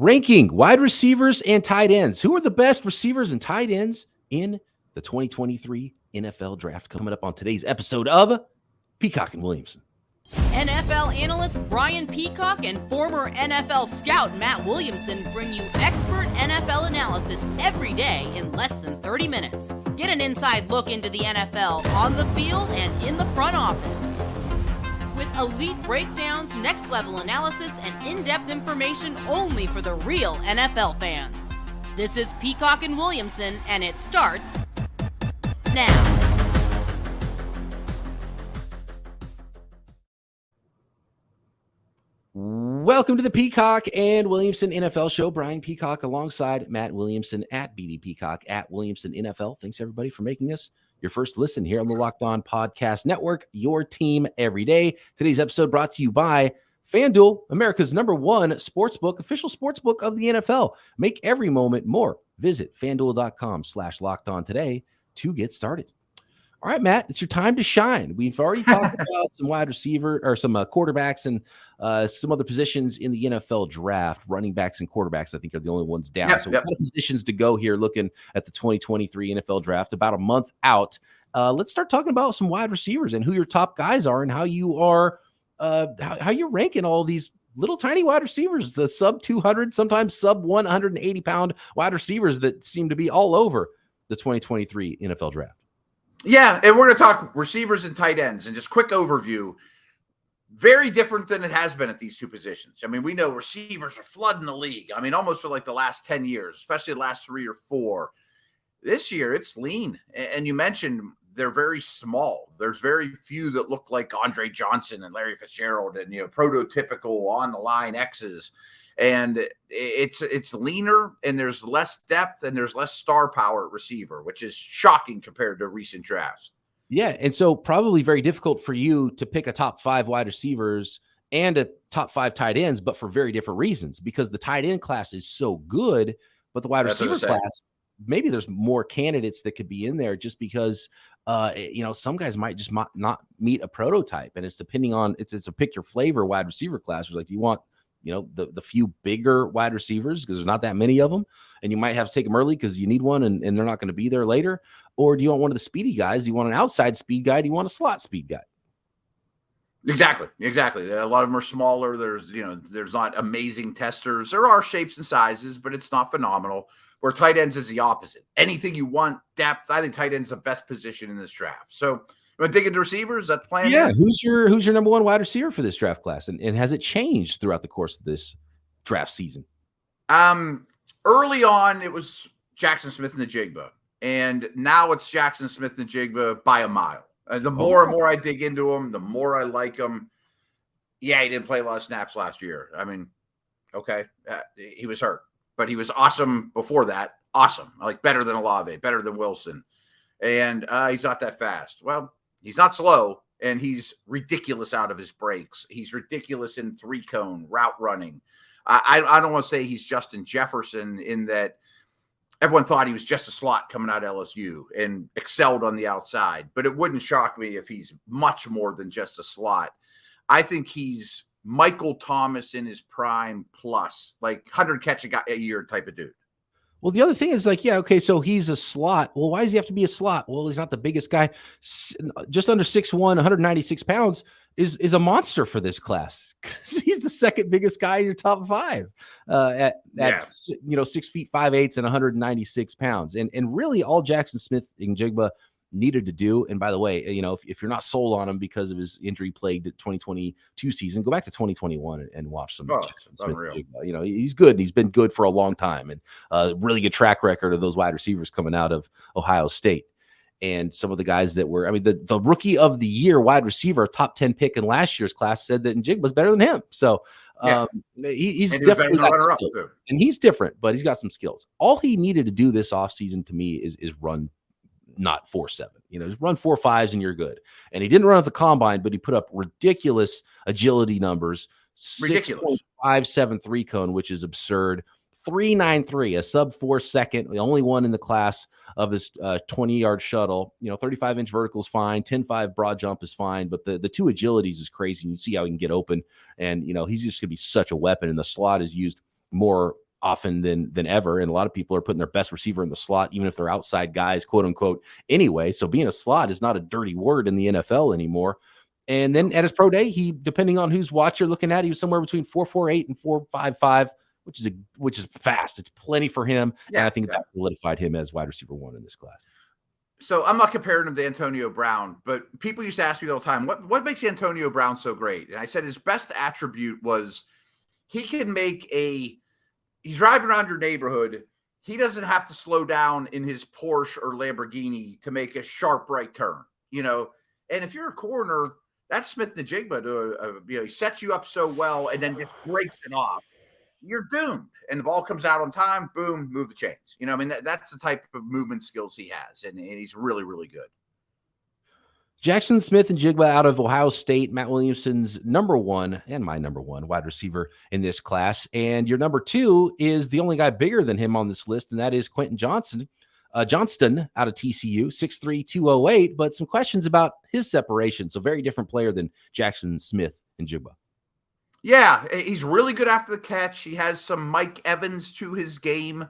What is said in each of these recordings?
ranking wide receivers and tight ends. Who are the best receivers and tight ends in the 2023 NFL Draft? Coming up on today's episode of Peacock and Williamson. NFL analyst Brian Peacock and former NFL scout Matt Williamson bring you expert NFL analysis every day in less than 30 minutes. Get an inside look into the NFL on the field and in the front office. With elite breakdowns, next-level analysis, and in-depth information only for the real NFL fans. This is Peacock and Williamson, and it starts now. Welcome to the Peacock and Williamson NFL Show. Brian Peacock alongside Matt Williamson at BD Peacock at Williamson NFL. Thanks, everybody, for making us your first listen here on the Locked On Podcast Network, your team every day. Today's episode brought to you by FanDuel, America's #1 sportsbook, official sportsbook of the NFL. Make every moment more. Visit FanDuel.com/LockedOn today to get started. All right, Matt, it's your time to shine. We've already talked about some wide receiver or some quarterbacks and some other positions in the NFL draft. Running backs and quarterbacks, I think, are the only ones down. So we've got positions to go here looking at the 2023 NFL draft, about a month out. Let's start talking about some wide receivers and who your top guys are and how you are how you're ranking all these little tiny wide receivers, the sub 200, sometimes sub 180 pound wide receivers that seem to be all over the 2023 NFL draft. Yeah, and we're going to talk receivers and tight ends. And just quick overview, very different than it has been at these two positions. I mean, we know receivers are flooding the league. I mean, almost for like the last 10 years, especially the last 3 or 4. This year, it's lean. And you mentioned they're very small. There's very few that look like Andre Johnson and Larry Fitzgerald and, prototypical on-the-line X's. And it's leaner, and there's less depth, and there's less star power at receiver, which is shocking compared to recent drafts. Yeah, and so probably very difficult for you to pick a top 5 wide receivers and a top 5 tight ends, but for very different reasons, because the tight end class is so good, but the wide receiver class, maybe there's more candidates that could be in there just because, some guys might just not meet a prototype, and it's depending on it's a pick your flavor wide receiver class. Where, like, do you want the few bigger wide receivers because there's not that many of them, and you might have to take them early because you need one and they're not going to be there later? Or do you want one of the speedy guys? Do you want an outside speed guy? Do you want a slot speed guy? Exactly. A lot of them are smaller. There's not amazing testers. There are shapes and sizes, but it's not phenomenal. Where tight ends is the opposite. Anything you want, depth. I think tight end's the best position in this draft. So you want to dig into receivers? That's the plan? Yeah. Who's your #1 wide receiver for this draft class? And has it changed throughout the course of this draft season? Early on, it was Jaxon Smith-Njigba. And now it's Jaxon Smith-Njigba by a mile. The more and more I dig into him, the more I like him. Yeah, he didn't play a lot of snaps last year. I mean, okay, he was hurt. But he was awesome before that. Awesome. Like better than Olave, better than Wilson. And he's not that fast. Well, he's not slow, and he's ridiculous out of his breaks. He's ridiculous in 3-cone route running. I don't want to say he's Justin Jefferson in that everyone thought he was just a slot coming out of LSU and excelled on the outside. But it wouldn't shock me if he's much more than just a slot. I think he's Michael Thomas in his prime plus, like 100 catch a year type of dude. Well, the other thing is so he's a slot. Well, why does he have to be a slot? Well, he's not the biggest guy. Just under 6'1", 196 pounds is a monster for this class. He's the second biggest guy in your top 5 at 6 feet 5'8" and 196 pounds. And really all Jaxon Smith-Njigba needed to do. And by the way, if you're not sold on him because of his injury-plagued 2022 season, go back to 2021 and watch some Smith-Njigba. He's good. He's been good for a long time, and really good track record of those wide receivers coming out of Ohio State. And some of the guys that were, the rookie of the year wide receiver, top 10 pick in last year's class, said that Njigba was better than him. So he's definitely got skills. And he's different, but he's got some skills. All he needed to do this offseason to me is run not 4.7, just run 4.5s and you're good. And he didn't run at the combine, but he put up ridiculous agility numbers, 6.57 3-cone, which is absurd. 3.93, a sub 4 second, the only one in the class of his 20-yard shuttle. 35-inch vertical is fine, 10.5 broad jump is fine, but the 2 agilities is crazy. You see how he can get open, and he's just gonna be such a weapon. And the slot is used more often than ever. And a lot of people are putting their best receiver in the slot, even if they're outside guys, quote unquote, anyway. So being a slot is not a dirty word in the NFL anymore. And then at his pro day, he, depending on whose watch you're looking at, he was somewhere between 4.48 and 4.55, which is fast. It's plenty for him. And I think that solidified him as wide receiver 1 in this class. So I'm not comparing him to Antonio Brown, but people used to ask me all the time, what makes Antonio Brown so great? And I said his best attribute was he can he's driving around your neighborhood. He doesn't have to slow down in his Porsche or Lamborghini to make a sharp right turn, And if you're a corner, that's Smith-Njigba. He sets you up so well and then just breaks it off. You're doomed. And the ball comes out on time, boom, move the chains. That's the type of movement skills he has, and he's really, really good. Jaxon Smith-Njigba out of Ohio State, Matt Williamson's number 1 and my number 1 wide receiver in this class. And your number 2 is the only guy bigger than him on this list, and that is Quentin Johnston out of TCU, 6'3", 208, but some questions about his separation. So very different player than Jaxon Smith-Njigba. Yeah, he's really good after the catch. He has some Mike Evans to his game.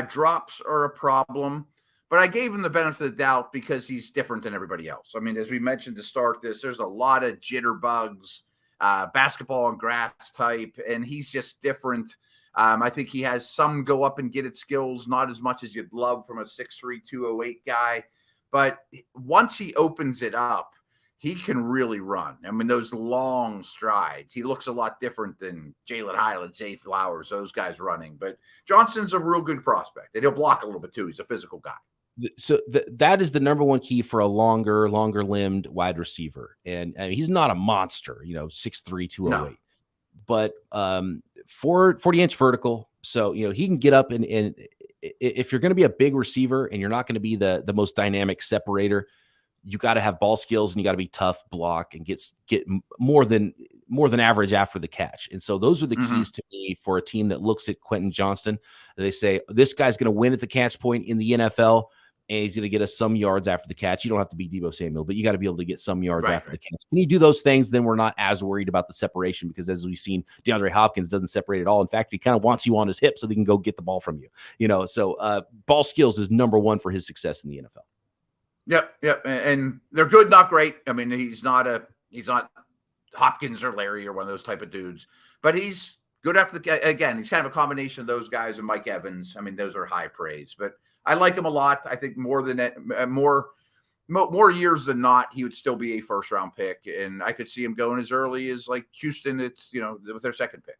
Drops are a problem. But I gave him the benefit of the doubt because he's different than everybody else. I mean, as we mentioned to start this, there's a lot of jitterbugs, basketball on grass type, and he's just different. I think he has some go up and get it skills, not as much as you'd love from a 6'3", 208 guy. But once he opens it up, he can really run. I mean, those long strides. He looks a lot different than Jalen Highland, Zay Flowers, those guys running. But Johnston's a real good prospect, and he'll block a little bit too. He's a physical guy. So that is the number 1 key for a longer limbed wide receiver. And he's not a monster, 6'3", 208, no. But 40-inch vertical. So, he can get up and if you're going to be a big receiver and you're not going to be the most dynamic separator, you got to have ball skills and you got to be tough, block, and get more than average after the catch. And so those are the keys to me for a team that looks at Quentin Johnston. They say, this guy's going to win at the catch point in the NFL, and he's going to get us some yards after the catch. You don't have to be Deebo Samuel, but you got to be able to get some yards after the catch. When you do those things, then we're not as worried about the separation, because as we've seen, DeAndre Hopkins doesn't separate at all. In fact, he kind of wants you on his hip so they can go get the ball from you. So ball skills is number 1 for his success in the NFL. Yep. And they're good, not great. I mean, he's not Hopkins or Larry or one of those type of dudes, but he's good after again, he's kind of a combination of those guys and Mike Evans. I mean, those are high praise, but I like him a lot. I think more years than not, he would still be a first round pick. And I could see him going as early as like Houston. It's, with their second pick.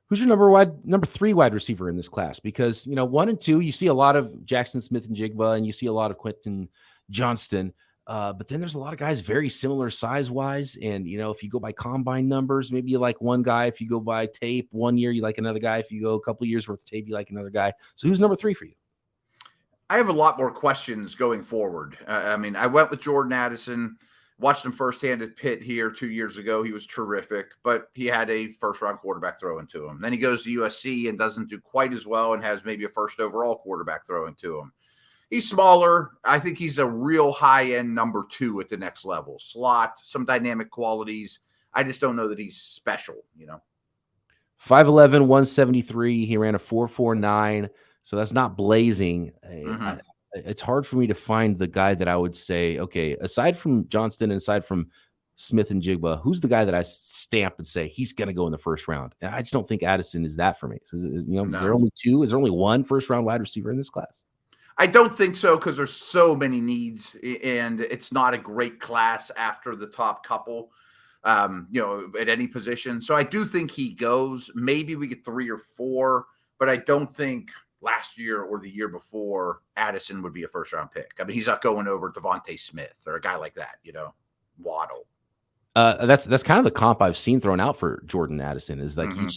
Who's your number 3 wide receiver in this class? Because, 1 and 2, you see a lot of Jaxon Smith-Njigba and you see a lot of Quentin Johnston. But then there's a lot of guys very similar size-wise. And, if you go by combine numbers, maybe you like one guy. If you go by tape, 1 year, you like another guy. If you go a couple of years worth of tape, you like another guy. So who's number 3 for you? I have a lot more questions going forward. I went with Jordan Addison. Watched him firsthand at Pitt here 2 years ago. He was terrific, but he had a first-round quarterback throwing to him. Then he goes to USC and doesn't do quite as well and has maybe a first overall quarterback throwing to him. He's smaller. I think he's a real high-end number 2 at the next level. Slot, some dynamic qualities. I just don't know that he's special, 5'11", 173. He ran a 4.49, so that's not blazing. It's hard for me to find the guy that I would say, okay, aside from Johnston and aside from Smith-Njigba, who's the guy that I stamp and say he's going to go in the first round? And I just don't think Addison is that for me. So, is there only 2? Is there only 1 first-round wide receiver in this class? I don't think so, because there's so many needs, and it's not a great class after the top couple, at any position. So I do think he goes. Maybe we get 3 or 4, but I don't think last year or the year before Addison would be a first-round pick. I mean, he's not going over Devontae Smith or a guy like that, Waddle. That's kind of the comp I've seen thrown out for Jordan Addison is like you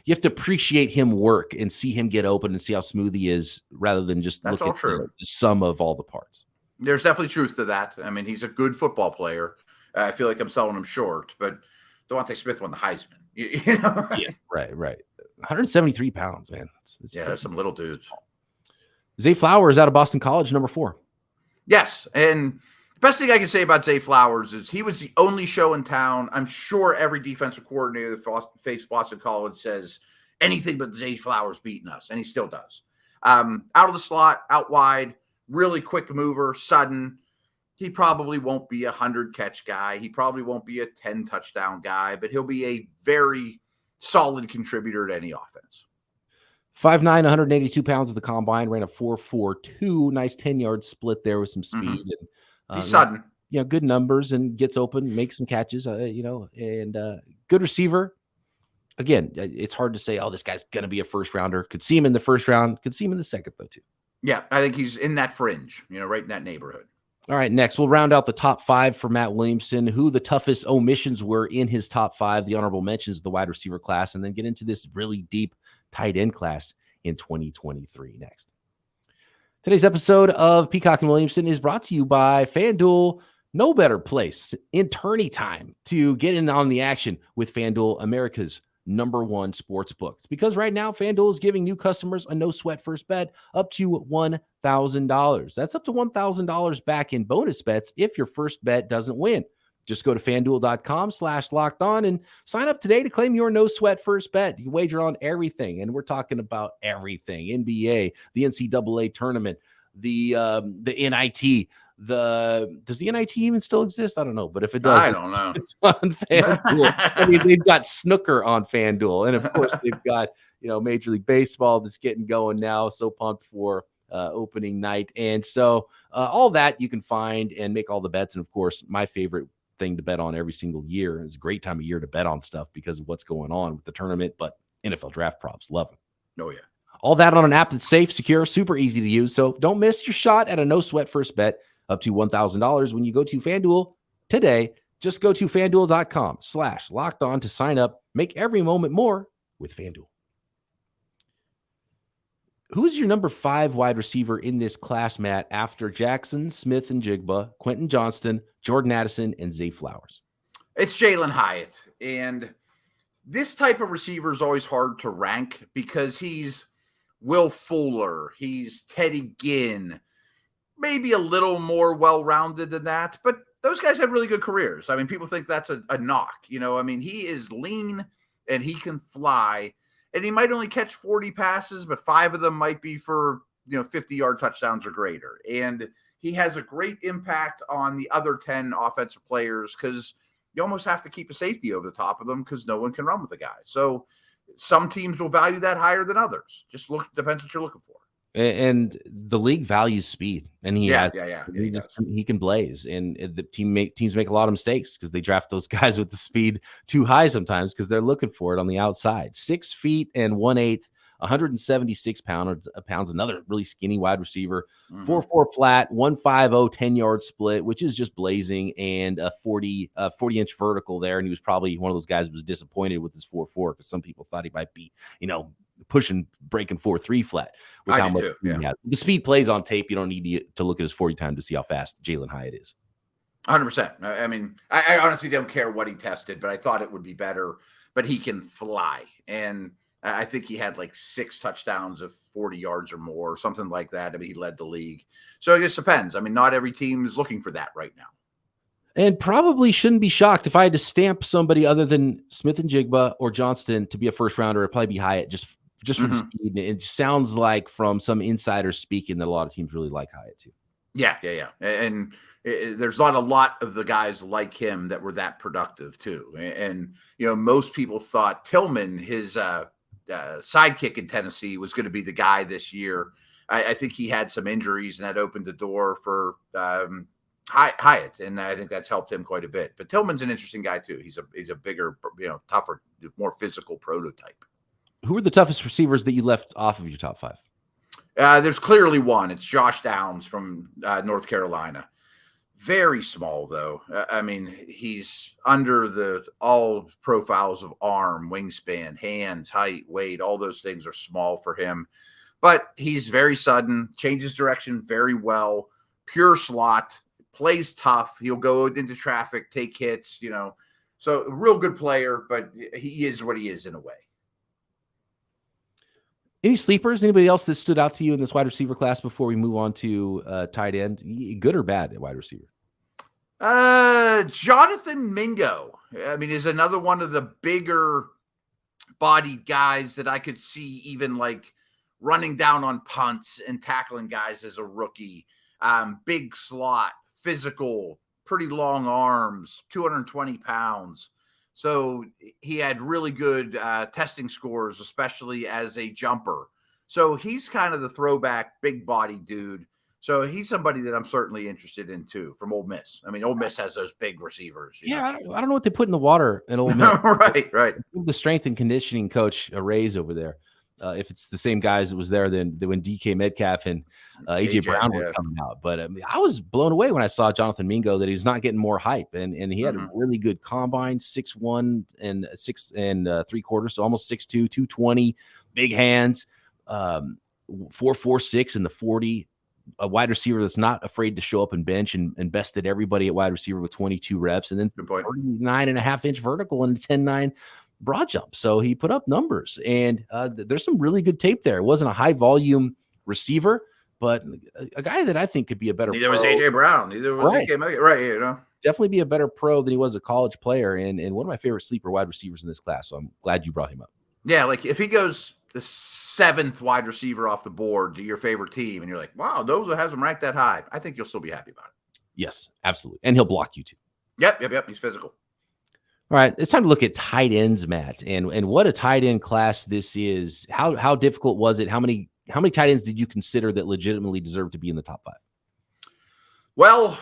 have to appreciate him work and see him get open and see how smooth he is rather than just look at the sum of all the parts. There's definitely truth to that. I mean, he's a good football player. I feel like I'm selling him short, but Devontae Smith won the Heisman. Yeah, right. 173 pounds, man. There's some little dudes. Zay Flowers out of Boston College, number 4. Yes, and the best thing I can say about Zay Flowers is he was the only show in town. I'm sure every defensive coordinator that faced Boston College says anything but Zay Flowers beating us, and he still does. Out of the slot, out wide, really quick mover, sudden. He probably won't be a 100-catch guy. He probably won't be a 10-touchdown guy, but he'll be a very solid contributor to any offense. 5'9", 182 pounds at the combine, ran a 4.42. Nice 10-yard split there with some speed. And, he's sudden. Good numbers and gets open, makes some catches, and good receiver. Again, it's hard to say, this guy's going to be a first rounder. Could see him in the first round. Could see him in the second, though, too. Yeah, I think he's in that fringe, right in that neighborhood. All right, next, we'll round out the top 5 for Matt Williamson, who the toughest omissions were in his top 5, the honorable mentions of the wide receiver class, and then get into this really deep tight end class in 2023 next. Today's episode of Peacock and Williamson is brought to you by FanDuel. No better place in tourney time to get in on the action with FanDuel, America's #1 sports book. It's because right now FanDuel is giving new customers a no sweat first bet up to $1,000. That's up to $1,000 back in bonus bets if your first bet doesn't win. Just go to FanDuel.com/lockedon and sign up today to claim your no sweat first bet. You wager on everything, and we're talking about everything: NBA, the NCAA tournament, the NIT. Does the NIT even still exist? I don't know, but if it does, I don't know. It's on FanDuel. I mean, they've got snooker on FanDuel, and of course they've got Major League Baseball that's getting going now. So pumped for opening night, and so all that you can find and make all the bets. And of course, my favorite thing to bet on every single year. It's a great time of year to bet on stuff because of what's going on with the tournament. But NFL draft props, love it. Oh yeah, all that on an app that's safe, secure, super easy to use. So don't miss your shot at a no sweat first bet up to $1,000 when you go to FanDuel today. Just go to FanDuel.com/lockedon to sign up. Make every moment more with FanDuel. Who's your number 5 wide receiver in this class, Matt, after Jaxon, Smith-Njigba, Quentin, Johnston, Jordan Addison, and Zay Flowers? It's Jalin Hyatt. And this type of receiver is always hard to rank because he's Will Fuller, he's Teddy Ginn, maybe a little more well-rounded than that, but those guys have really good careers. I mean, people think that's a knock. I mean, he is lean and he can fly, and he might only catch 40 passes, but 5 of them might be for 50-yard touchdowns or greater. And he has a great impact on the other 10 offensive players because you almost have to keep a safety over the top of them because no one can run with the guy. So some teams will value that higher than others. Just depends what you're looking for. And the league values speed, and he can blaze. And the teams make a lot of mistakes because they draft those guys with the speed too high sometimes because they're looking for it on the outside. 6 feet and 1/8, 176 pounds. Another really skinny wide receiver. 4.4 flat, 1.50 10-yard split, which is just blazing, and a 40-inch vertical there. And he was probably one of those guys who was disappointed with his 4.4 because some people thought he might be, breaking 4.3 flat with how much the speed plays on tape. You don't need to look at his 40 time to see how fast Jalin Hyatt is. 100%. I mean, I honestly don't care what he tested, but I thought it would be better. But he can fly, and I think he had like 6 touchdowns of 40 yards or more, something like that. I mean, he led the league. So it just depends. I mean, not every team is looking for that right now. And probably shouldn't be shocked if I had to stamp somebody other than Smith-Njigba or Johnston to be a first rounder. It'd probably be Hyatt just for the speed. It sounds like from some insiders speaking that a lot of teams really like Hyatt too. Yeah. And there's not a lot of the guys like him that were that productive too. And most people thought Tillman, his sidekick in Tennessee, was going to be the guy this year. I think he had some injuries, and that opened the door for Hyatt, and I think that's helped him quite a bit. But Tillman's an interesting guy too. He's a bigger, tougher, more physical prototype. Who are the toughest receivers that you left off of your top 5? There's clearly one. It's Josh Downs from North Carolina. Very small, though. I mean, he's under all profiles of arm, wingspan, hands, height, weight. All those things are small for him. But he's very sudden, changes direction very well, pure slot, plays tough. He'll go into traffic, take hits, So a real good player, but he is what he is in a way. Any sleepers? Anybody else that stood out to you in this wide receiver class before we move on to tight end? Good or bad at wide receiver? Jonathan Mingo, I mean, is another one of the bigger bodied guys that I could see even like running down on punts and tackling guys as a rookie. Big slot, physical, pretty long arms, 220 pounds. So he had really good testing scores, especially as a jumper. So he's kind of the throwback big body dude. So he's somebody that I'm certainly interested in too from Ole Miss. I mean, Ole Miss has those big receivers. I don't know what they put in the water at Ole Miss. Right. The strength and conditioning coach a raise over there. If it's the same guys that was there then when DK Metcalf and AJ Brown were coming out. But I was blown away when I saw Jonathan Mingo that he's not getting more hype, and he had a really good combine, 6'1" and 6 3/4, so almost 6'2", 220, big hands, 4.46 in the 40. A wide receiver that's not afraid to show up and bench and bested everybody at wide receiver with 22 reps, and then 39.5-inch vertical and 10.9 broad jump. So he put up numbers, and there's some really good tape there. It wasn't a high volume receiver, but a guy that I think could be a better Neither was AJ Brown. Neither was DK. Right. Definitely be a better pro than he was a college player, and one of my favorite sleeper wide receivers in this class. So I'm glad you brought him up. Yeah, like if he goes the 7th wide receiver off the board to your favorite team, and you're like, wow, Noza has him ranked that high, I think you'll still be happy about it. Yes, absolutely. And he'll block you too. Yep. He's physical. All right, it's time to look at tight ends, Matt, and what a tight end class this is. How difficult was it? How many tight ends did you consider that legitimately deserve to be in the top 5? Well,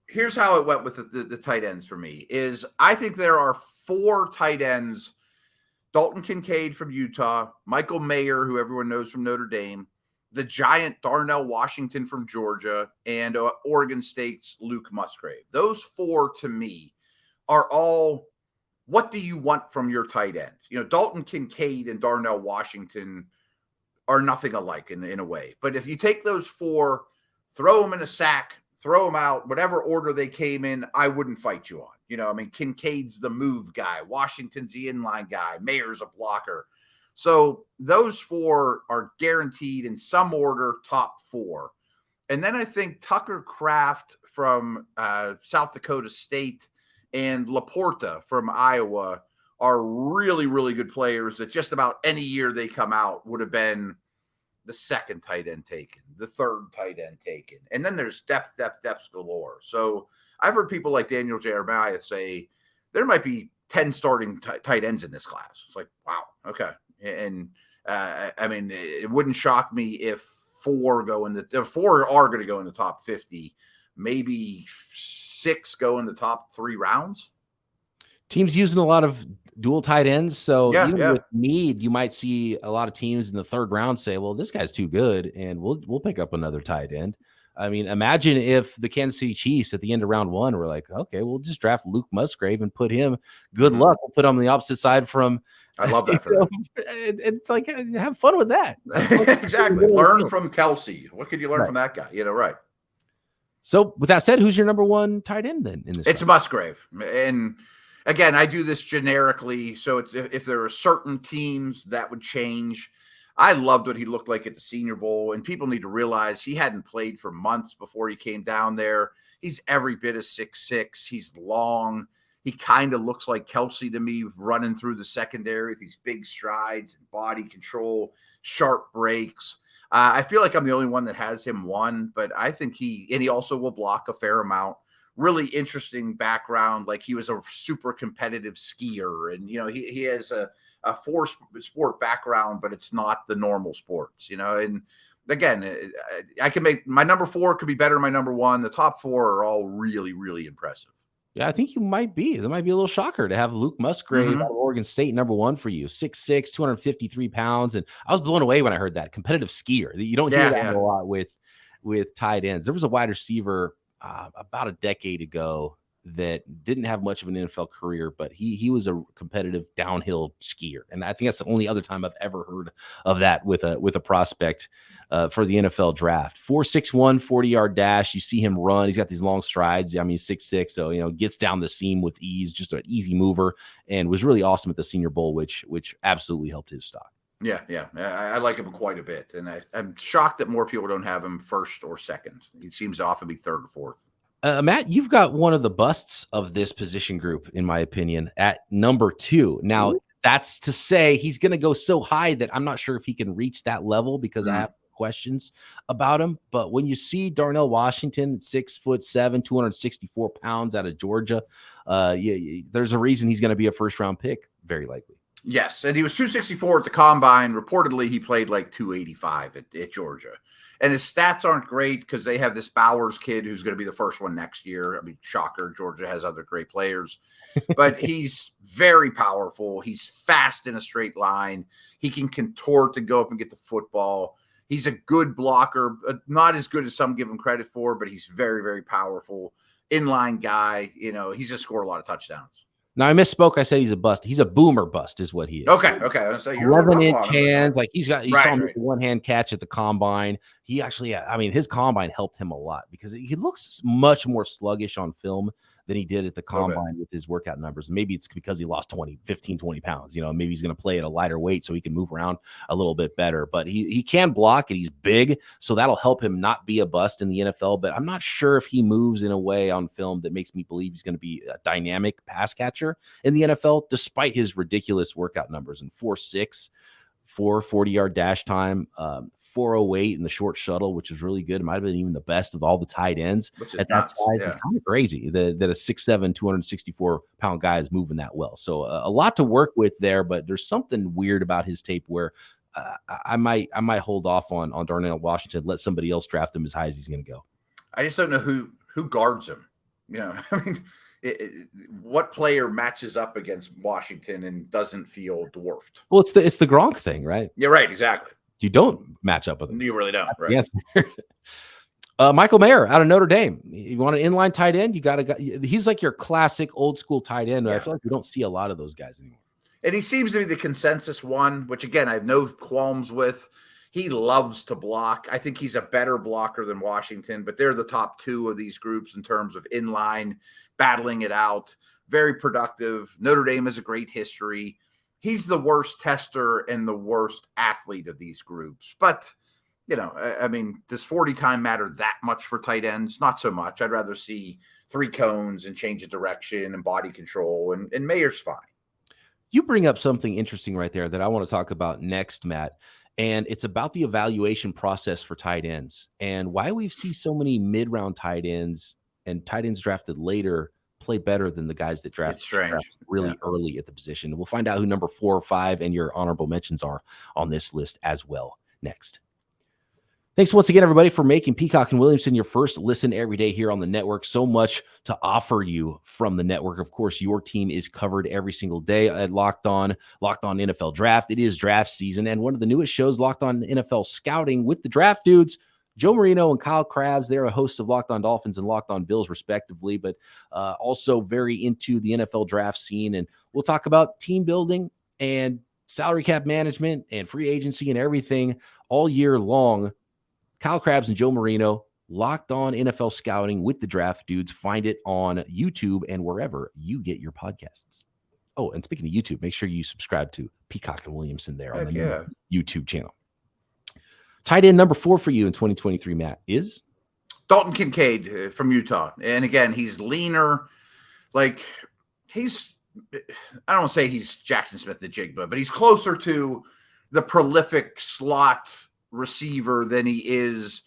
here's how it went with the tight ends for me is I think there are 4 tight ends: Dalton Kincaid from Utah, Michael Mayer, who everyone knows from Notre Dame, the giant Darnell Washington from Georgia, and Oregon State's Luke Musgrave. Those 4 to me are all, what do you want from your tight end? Dalton Kincaid and Darnell Washington are nothing alike in a way. But if you take those 4, throw them in a sack, throw them out, whatever order they came in, I wouldn't fight you on. Kincaid's the move guy. Washington's the inline guy. Mayer's a blocker. So those 4 are guaranteed in some order, top 4. And then I think Tucker Kraft from South Dakota State and Laporta from Iowa are really, really good players that just about any year they come out would have been the 2nd tight end taken, the 3rd tight end taken. And then there's depth galore. So I've heard people like Daniel Jeremiah say there might be 10 starting tight ends in this class. It's like, wow, okay. And I mean, it wouldn't shock me if 4 are going to go in the top 50, maybe 6 go in the top 3 rounds. Teams using a lot of dual tight ends. So with need, you might see a lot of teams in the 3rd round say, well, this guy's too good, and we'll pick up another tight end. I mean, imagine if the Kansas City Chiefs at the end of round 1 were like, okay, we'll just draft Luke Musgrave and put him. Good luck. We'll put him on the opposite side from. I love that for them. It's like, have fun with that. Exactly. Learn from Kelsey. What could you learn from that guy? Right. So with that said, who's your number 1 tight end then in this? It's Musgrave. And again, I do this generically. So it's, if there are certain teams that would change. I loved what he looked like at the Senior Bowl, and people need to realize he hadn't played for months before he came down there. He's every bit of 6'6". He's long. He kind of looks like Kelsey to me, running through the secondary with these big strides and body control, sharp breaks. I feel like I'm the only one that has him 1, but I think he also will block a fair amount. Really interesting background. Like, he was a super competitive skier, and, he has a 4-sport background, but it's not the normal sports, and again, I can make my number 4 could be better than my number 1. The top 4 are all really, really impressive. Yeah, I think you might be. There might be a little shocker to have Luke Musgrave out of Oregon State number 1 for you. 6'6", 253 pounds. And I was blown away when I heard that. Competitive skier. You don't hear that a lot with tight ends. There was a wide receiver about a decade ago that didn't have much of an NFL career, but he was a competitive downhill skier. And I think that's the only other time I've ever heard of that with a prospect for the NFL draft. 4.61 40-yard dash. You see him run. He's got these long strides. I mean, 6'6", so gets down the seam with ease, just an easy mover, and was really awesome at the Senior Bowl, which absolutely helped his stock. Yeah. I like him quite a bit, and I'm shocked that more people don't have him 1st or 2nd. He seems to often be 3rd or 4th. Matt, you've got one of the busts of this position group, in my opinion, at number 2. Now, That's to say he's going to go so high that I'm not sure if he can reach that level because I have questions about him. But when you see Darnell Washington, 6'7", 264 pounds out of Georgia, there's a reason he's going to be a first-round pick, very likely. Yes, and he was 264 at the combine. Reportedly, he played like 285 at Georgia. And his stats aren't great because they have this Bowers kid who's going to be the first one next year. I mean, shocker, Georgia has other great players. But he's very powerful. He's fast in a straight line. He can contort to go up and get the football. He's a good blocker, not as good as some give him credit for, but he's very, very powerful. Inline guy. He's going to score a lot of touchdowns. Now, I misspoke. I said he's a bust. He's a boomer bust is what he is. Okay. I was say 11-inch hands. Like you saw him right. with one-hand catch at the combine. He actually, his combine helped him a lot because he looks much more sluggish on film than he did at the combine with his workout numbers. Maybe it's because he lost 20 pounds. Maybe he's going to play at a lighter weight so he can move around a little bit better. But he can block and he's big, so that'll help him not be a bust in the NFL. But I'm not sure if he moves in a way on film that makes me believe he's going to be a dynamic pass catcher in the NFL, despite his ridiculous workout numbers and 4.6, 40-yard dash time, 4.08 in the short shuttle, which is really good. It might have been even the best of all the tight ends at that size. Yeah. It's kind of crazy that a 6'7", 264-pound guy is moving that well. So a lot to work with there, but there's something weird about his tape where I might hold off on Darnell Washington, let somebody else draft him as high as he's going to go. I just don't know who guards him. What player matches up against Washington and doesn't feel dwarfed? Well, it's the Gronk thing, right? Yeah, right. Exactly. You don't match up with him. You really don't. Right. Yes. Michael Mayer out of Notre Dame. You want an inline tight end? He's like your classic old school tight end. Yeah. I feel like we don't see a lot of those guys anymore. And he seems to be the consensus one, which again, I have no qualms with. He loves to block. I think he's a better blocker than Washington, but they're the top two of these groups in terms of inline, battling it out. Very productive. Notre Dame has a great history. He's the worst tester and the worst athlete of these groups. But, does 40 time matter that much for tight ends? Not so much. I'd rather see 3 cones and change of direction and body control, and Mayer's fine. You bring up something interesting right there that I want to talk about next, Matt. And it's about the evaluation process for tight ends and why we see so many mid-round tight ends and tight ends drafted later play better than the guys that draft really early at the position. We'll find out who number 4 or 5 and your honorable mentions are on this list as well next. Thanks once again, everybody, for making Peacock and Williamson your first listen every day here on the network. So much to offer you from the network. Of course, your team is covered every single day at Locked On NFL Draft. It is draft season, and one of the newest shows, Locked On NFL Scouting, with the draft dudes, Joe Marino and Kyle Krabs. They're hosts of Locked On Dolphins and Locked On Bills, respectively, but also very into the NFL draft scene. And we'll talk about team building and salary cap management and free agency and everything all year long. Kyle Krabs and Joe Marino, Locked On NFL Scouting with the draft dudes. Find it on YouTube and wherever you get your podcasts. Oh, and speaking of YouTube, make sure you subscribe to Peacock and Williamson there on the YouTube channel. Tight end number 4 for you in 2023, Matt, is? Dalton Kincaid from Utah. And again, he's leaner. Like, I don't want to say he's Jaxon Smith-Njigba, but he's closer to the prolific slot receiver than he is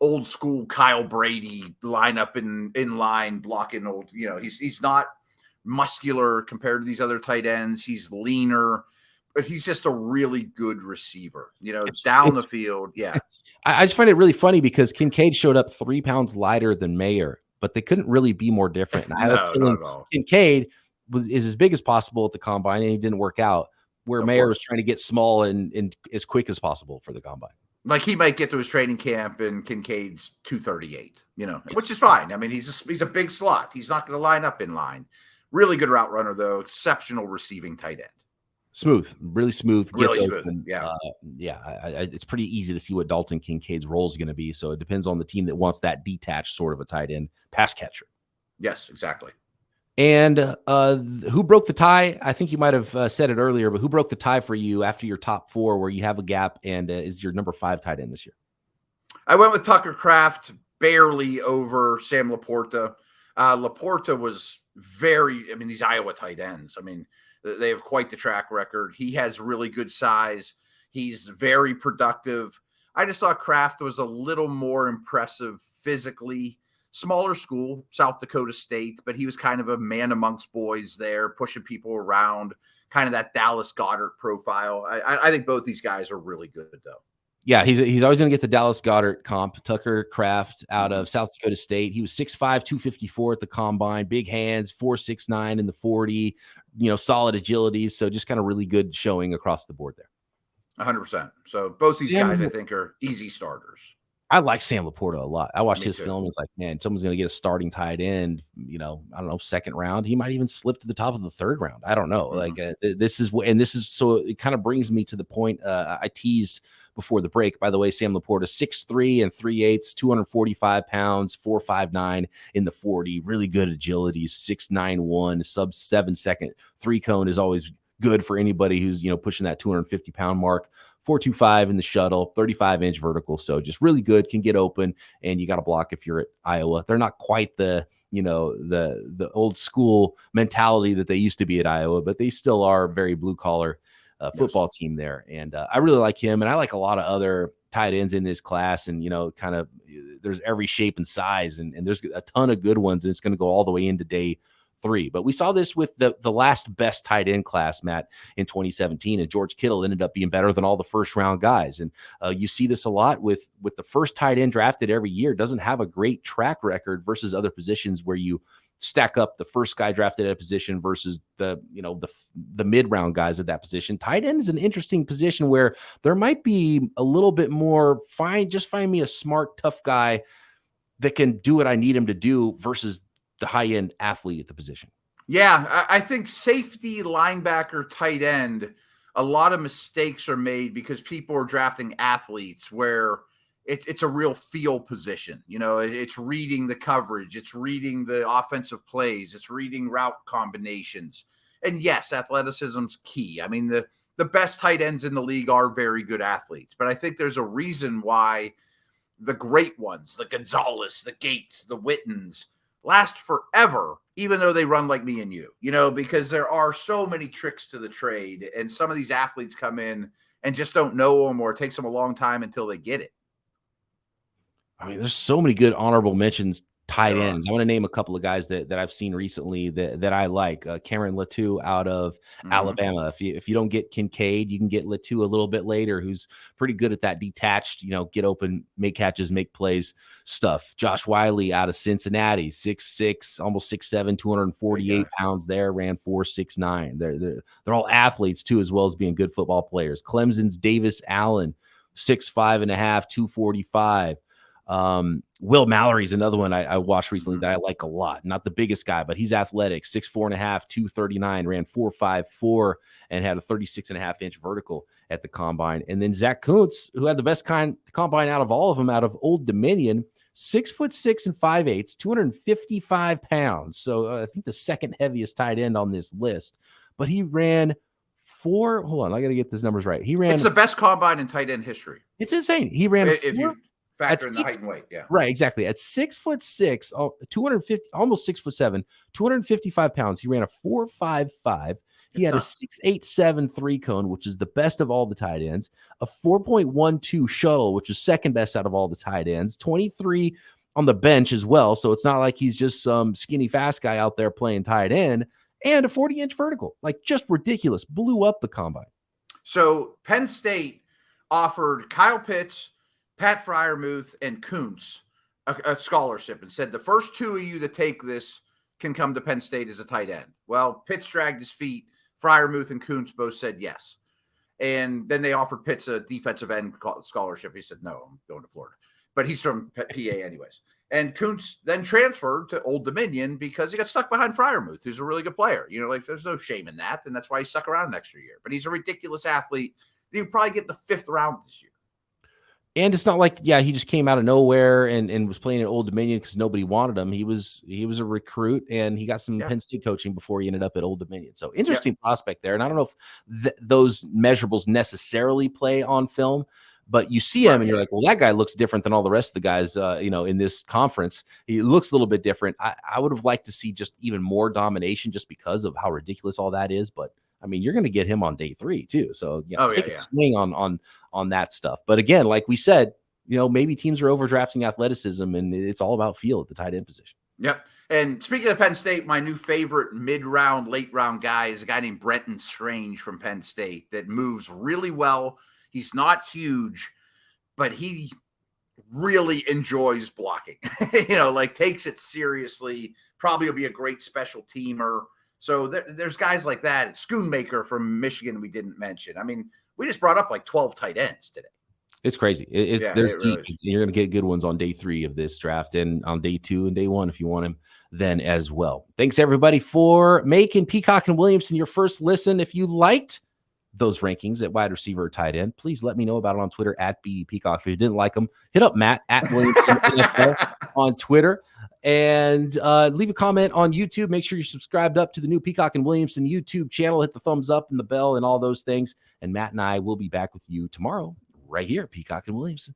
old school Kyle Brady line up in line blocking old. He's not muscular compared to these other tight ends. He's leaner, but he's just a really good receiver. It's down the field. Yeah. I just find it really funny because Kincaid showed up 3 pounds lighter than Mayer, but they couldn't really be more different. And I have a feeling Kincaid is as big as possible at the combine, and he didn't work out. Where Mayer was trying to get small and as quick as possible for the combine. Like he might get to his training camp and Kincaid's 238, which is fine. I mean, he's a big slot. He's not going to line up in line. Really good route runner, though. Exceptional receiving tight end. Smooth, really smooth. Really smooth. It's pretty easy to see what Dalton Kincaid's role is going to be. So it depends on the team that wants that detached sort of a tight end pass catcher. Yes, exactly. And who broke the tie? I think you might have said it earlier, but who broke the tie for you after your top 4 where you have a gap and is your number 5 tight end this year? I went with Tucker Kraft, barely over Sam Laporta. Laporta was these Iowa tight ends. They have quite the track record. He has really good size. He's very productive. I just thought Kraft was a little more impressive physically. Smaller school, South Dakota State, but he was kind of a man amongst boys there, pushing people around, kind of that Dallas Goedert profile. I think both these guys are really good, though. Yeah, he's always going to get the Dallas Goedert comp. Tucker Kraft out of South Dakota State. He was 6'5", 254 at the combine, big hands, 4.69 in the 40, solid agilities. So just kind of really good showing across the board there. 100%. So both these guys, I think, are easy starters. I like Sam Laporta a lot. I watched his film. It's like, man, someone's going to get a starting tight end, I don't know, second round. He might even slip to the top of the third round. I don't know. This is so it kind of brings me to the point I teased before the break. By the way, Sam Laporta, 6'3" and 3/8, 245 pounds, 4.59 in the 40. Really good agility, 6'9", sub 7 second. 3-cone is always good for anybody who's, pushing that 250-pound mark. 4.25 in the shuttle, 35-inch vertical. So just really good, can get open, and you got to block if you're at Iowa. They're not quite the old school mentality that they used to be at Iowa, but they still are very blue collar football team there. And I really like him, and I like a lot of other tight ends in this class. And kind of there's every shape and size, and there's a ton of good ones, and it's going to go all the way into day 3. But we saw this with the last best tight end class, Matt, in 2017, and George Kittle ended up being better than all the first round guys. And you see this a lot with the first tight end drafted every year doesn't have a great track record versus other positions where you stack up the first guy drafted at a position versus the mid round guys at that position. Tight end is an interesting position where there might be a little bit more find me a smart, tough guy that can do what I need him to do versus the high-end athlete at the position. Yeah, I think safety, linebacker, tight end, a lot of mistakes are made because people are drafting athletes where it's a real feel position. It's reading the coverage, it's reading the offensive plays, it's reading route combinations. And yes, athleticism's key. I mean, the best tight ends in the league are very good athletes, but I think there's a reason why the great ones, the Gonzalez, the Gates, the Wittens, last forever, even though they run like me and you, because there are so many tricks to the trade, and some of these athletes come in and just don't know them, or it takes them a long time until they get it. I mean, there's so many good honorable mentions tight ends. I want to name a couple of guys that I've seen recently that I like. Cameron Latou out of Alabama. If you don't get Kincaid, you can get Latou a little bit later, who's pretty good at that detached, get open, make catches, make plays stuff. Josh Wiley out of Cincinnati, 6'6", almost 6'7", 248 pounds there, ran 4.69. They're all athletes too, as well as being good football players. Clemson's Davis Allen, 6'5.5", 245. Will Mallory's another one I watched recently that I like a lot. Not the biggest guy, but he's athletic, 6'4.5", 239, ran 4.54 and had a 36.5-inch vertical at the combine. And then Zach Kuntz, who had the best combine out of all of them, out of Old Dominion, 6'6" and 5/8, 255 pounds. So I think the second heaviest tight end on this list, but he ran hold on, I got to get these numbers right. It's the best combine in tight end history. It's insane. He ran if you factor in the height and weight, yeah. Right, exactly. At 6'6", 250, almost 6'7", 255 pounds, he ran a 4.55. He had a 6.87 3-cone, which is the best of all the tight ends, a 4.12 shuttle, which is second best out of all the tight ends, 23 on the bench as well. So it's not like he's just some skinny fast guy out there playing tight end, and a 40-inch vertical, like just ridiculous, blew up the combine. So Penn State offered Kyle Pitts, Pat Freiermuth, and Kuntz a scholarship and said the first two of you that take this can come to Penn State as a tight end. Well, Pitts dragged his feet. Freiermuth and Kuntz both said yes. And then they offered Pitts a defensive end scholarship. He said, no, I'm going to Florida. But he's from PA anyways. And Kuntz then transferred to Old Dominion because he got stuck behind Freiermuth, who's a really good player. There's no shame in that. And that's why he stuck around an extra year. But he's a ridiculous athlete. He'll probably get the 5th round this year. And it's not like, he just came out of nowhere and was playing at Old Dominion because nobody wanted him. He was a recruit, and he got some Penn State coaching before he ended up at Old Dominion. So interesting prospect there. And I don't know if those measurables necessarily play on film, but you see him and you're like, well, that guy looks different than all the rest of the guys, in this conference. He looks a little bit different. I would have liked to see just even more domination just because of how ridiculous all that is. But I mean, you're going to get him on day 3 too. So take a swing on that stuff. But again, like we said, maybe teams are overdrafting athleticism, and it's all about feel at the tight end position. Yep. And speaking of Penn State, my new favorite mid-round, late-round guy is a guy named Brenton Strange from Penn State that moves really well. He's not huge, but he really enjoys blocking, takes it seriously, probably will be a great special teamer. So there's guys like that. Schoonmaker from Michigan we didn't mention. I mean, we just brought up like 12 tight ends today. It's crazy. There's deep. Really, you're going to get good ones on day 3 of this draft, and on day 2 and day 1 if you want him then as well. Thanks everybody for making Peacock and Williamson your first listen. If you liked those rankings at wide receiver or tight end, please let me know about it on Twitter at BD Peacock. If you didn't like them, hit up Matt at Williamson NFL on Twitter, and leave a comment on YouTube. Make sure you're subscribed up to the new Peacock and Williamson YouTube channel. Hit the thumbs up and the bell and all those things. And Matt and I will be back with you tomorrow right here, Peacock and Williamson.